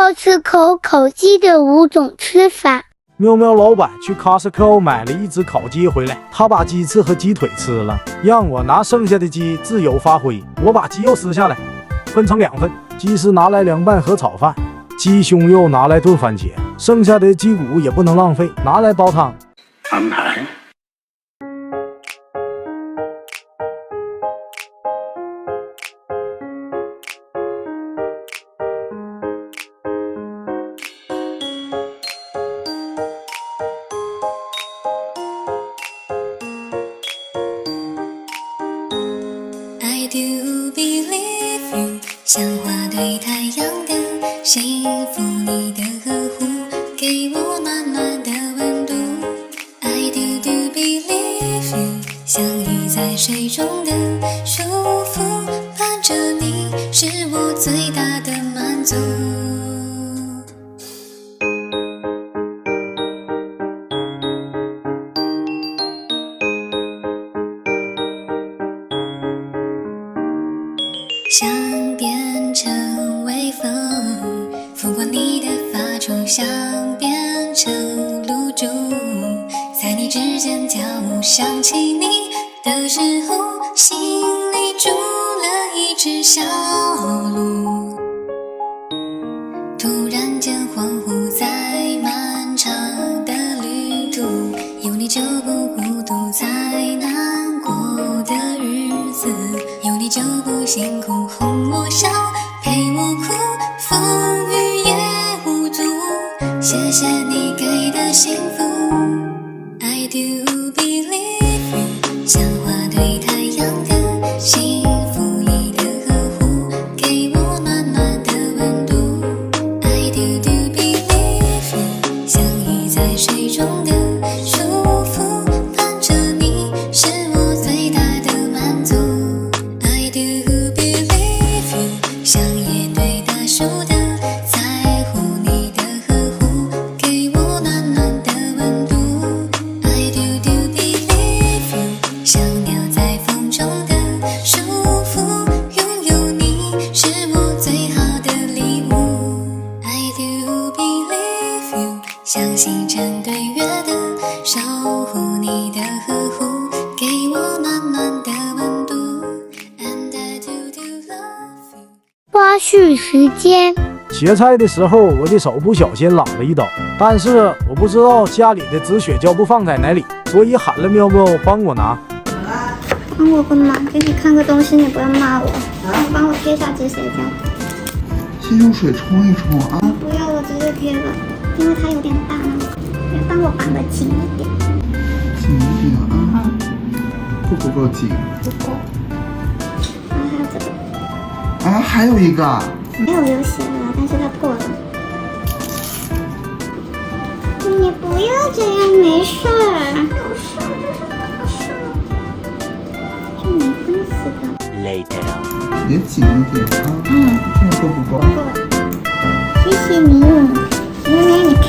Costco 烤鸡的5种吃法。喵喵老板去 Costco 买了一只烤鸡回来，他把鸡翅和鸡腿吃了，让我拿剩下的鸡自由发挥。我把鸡肉撕下来，分成2份，鸡丝拿来凉拌和炒饭，鸡胸肉拿来炖番茄，剩下的鸡骨也不能浪费，拿来煲汤。安排。I do believe you， 像花对太阳的幸福，你的呵护给我暖暖的温度。I do believe you， 像鱼在水中的舒服，伴着你是我最大的满足。想变成微风，拂过你的发中，想变成露珠，在你指尖跳舞，想起你的时候，心里住了一只小鹿。突然间恍惚，在漫长的旅途，有你就不孤独，在难过的日子，有你就不辛苦，哄我笑，陪我哭，风雨也无阻。谢谢你给的幸福。I do believe you， 像花对太阳的幸福，你的呵护给我暖暖的温度。I do believe you， 像鱼在水中的舒服，伴着你是我最大的满足。I do believe you， 像野对大树的在乎，你的呵护给我暖暖的温度。I do believe you， 像鸟在风中的舒服，拥有你是我最好的礼物。I do believe you， 像星辰对月的守护，你的呵护给我暖暖的温度。And I do love you。花絮时间。切菜的时候，我的手不小心剌了一刀，但是我不知道家里的止血胶布放在哪里，所以喊了喵喵帮我拿。帮我个忙，给你看个东西，你不要骂我。帮我贴下止血胶。先用水冲一冲啊！不要，我直接贴了，因为它有点大嘛。帮我绑得紧一点。紧一点啊！够不够紧？不够。然后还有这个。啊，还有一个。没有流血了，但是它破了。你不要这样，没事儿。有事儿，这是大事儿。这没关系的。也紧一点啊。这样够不够？够了。谢谢你，妹妹，你看。